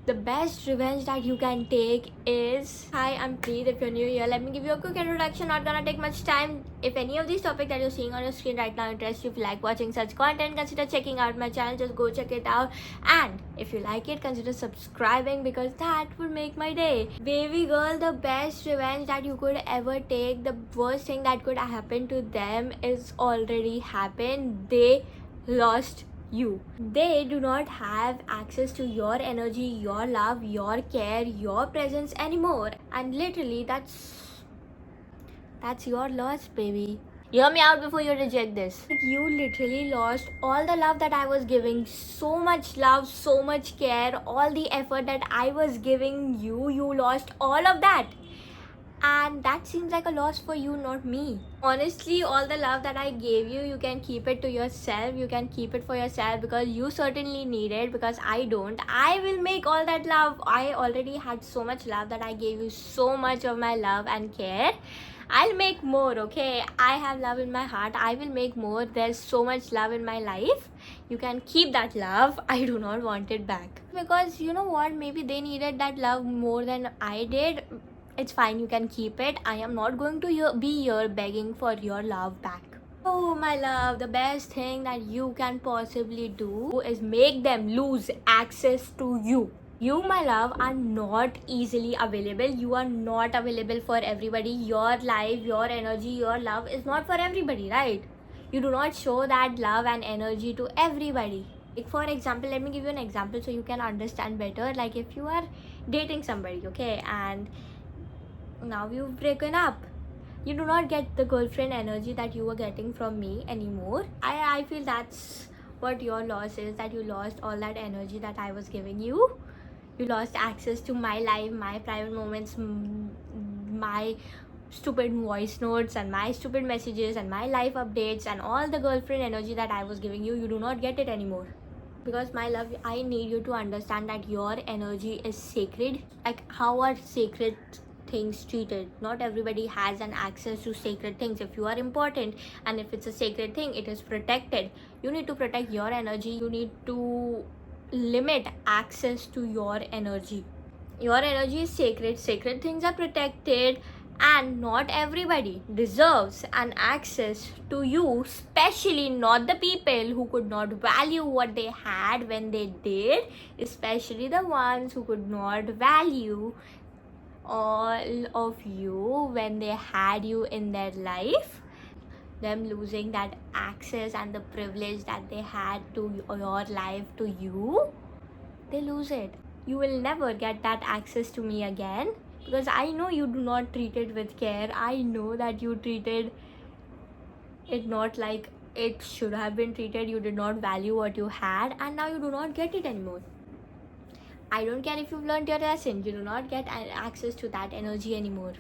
The best revenge that you can take is... Hi, I'm Preet. If you're new here, let me give you a quick introduction. Not gonna take much time. If any of these topics that you're seeing on your screen right now interest you, if you like watching such content, consider checking out my channel. Just go check it out. And if you like it, consider subscribing because that would make my day. Baby girl, the best revenge that you could ever take, the worst thing that could happen to them is already happened. They lost you. They do not have access to your energy, your love, your care, your presence anymore. And literally that's your loss, baby. Hear me out before you reject this. You literally lost all the love that I was giving. So much love, so much care, all the effort that I was giving you. You lost all of that. And that seems like a loss for you, not me. Honestly, all the love that I gave you, you can keep it to yourself. You can keep it for yourself because you certainly need it, because I don't. I will make all that love. I already had so much love that I gave you, so much of my love and care. I'll make more, okay? I have love in my heart. I will make more. There's so much love in my life. You can keep that love. I do not want it back. Because you know what? Maybe they needed that love more than I did. It's fine, you can keep it. I am not going to be here begging for your love back. Oh my love, the best thing that you can possibly do is make them lose access to you. You, my love, are not easily available. You are not available for everybody. Your life, your energy, your love is not for everybody, right? You do not show that love and energy to everybody. Like for example, let me give you an example so you can understand better. Like if you are dating somebody, okay, and now you've broken up, you do not get the girlfriend energy that you were getting from me anymore. I feel that's what your loss is, that you lost all that energy that I was giving you. You lost access to my life, my private moments, my stupid voice notes and my stupid messages and my life updates and all the girlfriend energy that I was giving you. You do not get it anymore. Because my love, I need you to understand that your energy is sacred. Like how are sacred things treated? Not everybody has an access to sacred things. If you are important and if it's a sacred thing, it is protected. You need to protect your energy. You need to limit access to your energy. Your energy is sacred. Sacred things are protected, and not everybody deserves an access to you, especially not the people who could not value what they had when they did, especially the ones who could not value all of you when they had you in their life. Them losing that access and the privilege that they had to your life, to you, they lose it. You will never get that access to me again, because I know you do not treat it with care. I know that you treated it not like it should have been treated. You did not value what you had, and now you do not get it anymore. I don't care if you've learned your lesson. You do not get access to that energy anymore.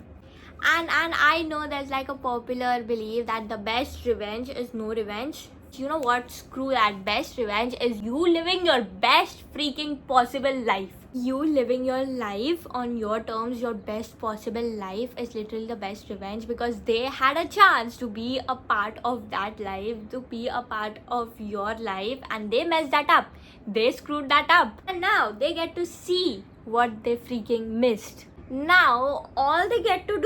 And I know there's like a popular belief that the best revenge is no revenge. You know what? Screw that. Best revenge is you living your best freaking possible life. You living your life on your terms, your best possible life is literally the best revenge, because they had a chance to be a part of that life, to be a part of your life, and they messed that up. They screwed that up. And now they get to see what they freaking missed. Now all they get to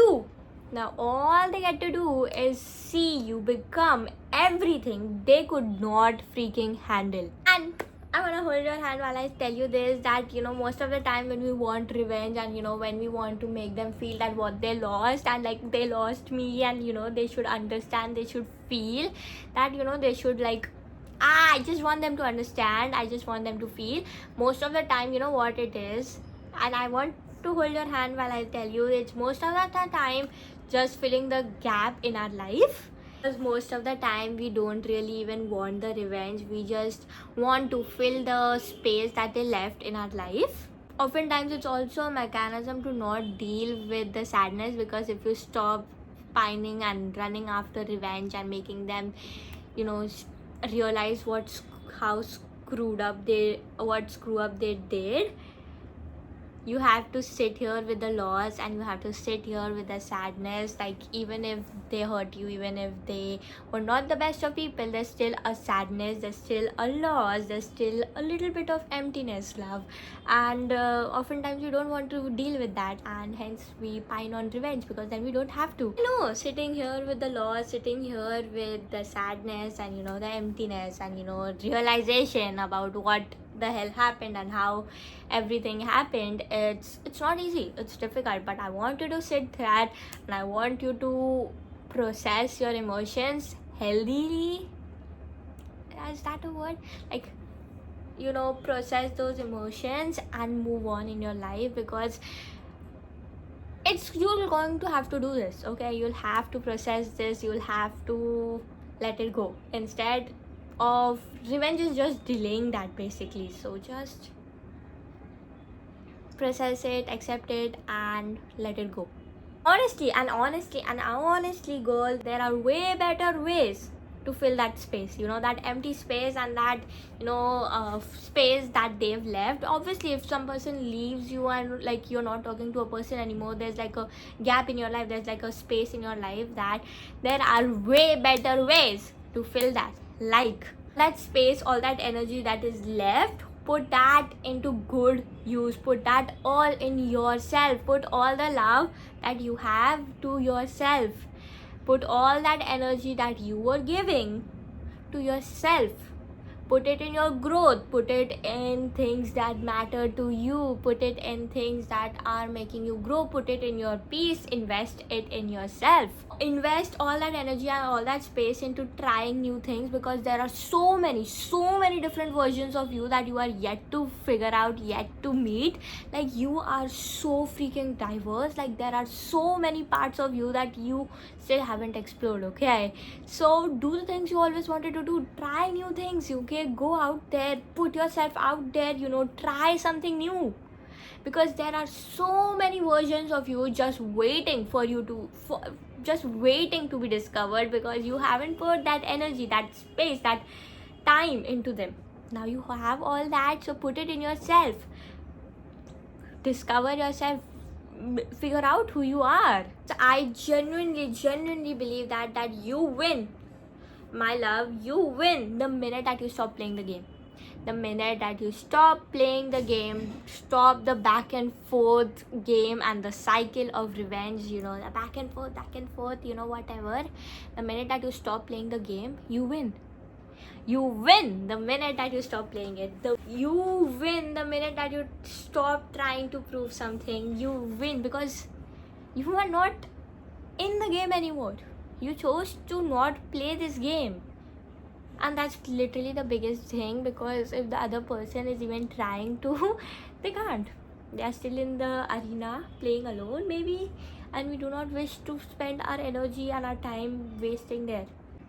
do is see you become everything they could not freaking handle. And I want to hold your hand while I tell you this, that most of the time when we want revenge and when we want to make them feel that what they lost, and like they lost me, and they should understand, they should feel that they should like, I just want them to understand, I just want them to feel. Most of the time, you know what it is, and I want to hold your hand while I tell you, it's most of the time just filling the gap in our life. Because most of the time we don't really even want the revenge, we just want to fill the space that they left in our life. Oftentimes it's also a mechanism to not deal with the sadness, because if you stop pining and running after revenge and making them realize what screw up they did, You have to sit here with the loss, and you have to sit here with the sadness. Like, even if they hurt you, even if they were not the best of people, there's still a sadness, there's still a loss, there's still a little bit of emptiness, love. And oftentimes we don't want to deal with that, and hence we pine on revenge, because then we don't have to. No, sitting here with the loss, sitting here with the sadness, and the emptiness, and realization about what the hell happened and how everything happened, it's not easy, it's difficult. But I want you to sit there, and I want you to process your emotions healthily. Is that a word? Like, process those emotions and move on in your life, because you're going to have to do this. Okay, you'll have to process this, you'll have to let it go. Instead of revenge is just delaying that, basically. So just process it, accept it, and let it go. Honestly, girl, there are way better ways to fill that space, that empty space, and that space that they've left. Obviously, if some person leaves you and like you're not talking to a person anymore, there's like a gap in your life, there's like a space in your life, that there are way better ways to fill that. Like, that space, all that energy that is left, put that into good use, put that all in yourself, put all the love that you have to yourself, put all that energy that you were giving to yourself, put it in your growth, put it in things that matter to you, put it in things that are making you grow, put it in your peace, invest it in yourself. Invest all that energy and all that space into trying new things, because there are so many different versions of you that you are yet to figure out, yet to meet. Like, you are so freaking diverse. Like, there are so many parts of you that you still haven't explored. Okay, so do the things you always wanted to do, try new things. Okay, go out there, put yourself out there, try something new, because there are so many versions of you just waiting for you to just waiting to be discovered, because you haven't put that energy, that space, that time into them. Now you have all that, so put it in yourself, discover yourself, figure out who you are. So I genuinely believe that you win, my love. You win the minute that you stop playing the game. The minute that you stop playing the game, stop the back and forth game and the cycle of revenge, the back and forth, whatever. The minute that you stop playing the game, you win. You win the minute that you stop playing it. You win the minute that you stop trying to prove something. You win, because you are not in the game anymore. You chose to not play this game. And that's literally the biggest thing, because if the other person is even trying to, they can't. They are still in the arena playing alone, maybe, and we do not wish to spend our energy and our time wasting there.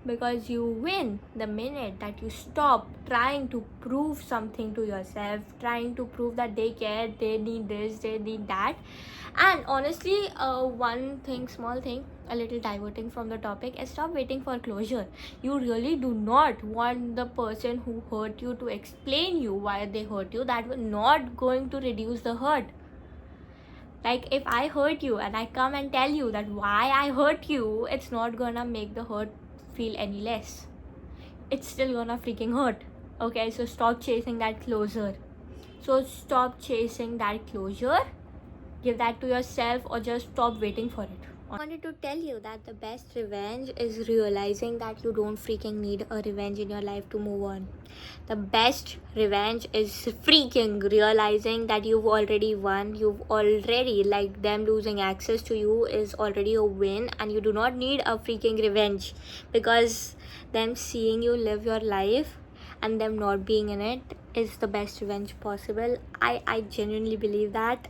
Because you win the minute that you stop trying to prove something to yourself, trying to prove that they care, they need this, they need that. And honestly, one thing, small thing, a little diverting from the topic, is stop waiting for closure. You really do not want the person who hurt you to explain you why they hurt you. That will not going to reduce the hurt. Like, if I hurt you and I come and tell you that why I hurt you, it's not gonna make the hurt feel any less. It's still gonna freaking hurt. Okay, so stop chasing that closure. Give that to yourself, or just stop waiting for it. I wanted to tell you that the best revenge is realizing that you don't freaking need a revenge in your life to move on. The best revenge is freaking realizing that you've already won. You've already, like, them losing access to you is already a win, and you do not need a freaking revenge, because them seeing you live your life and them not being in it is the best revenge possible. I genuinely believe that.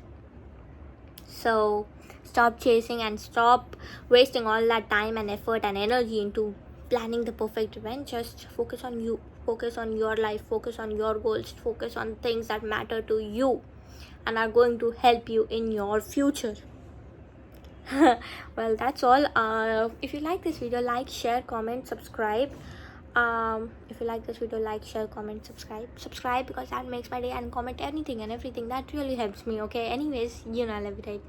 So stop chasing and stop wasting all that time and effort and energy into planning the perfect revenge. Just focus on you, focus on your life, focus on your goals, focus on things that matter to you and are going to help you in your future. Well, that's all. If you like this video, like, share, comment, subscribe. If you like this video, like, share, comment, subscribe because that makes my day, and comment anything and everything, that really helps me. Okay, anyways, I love you, right?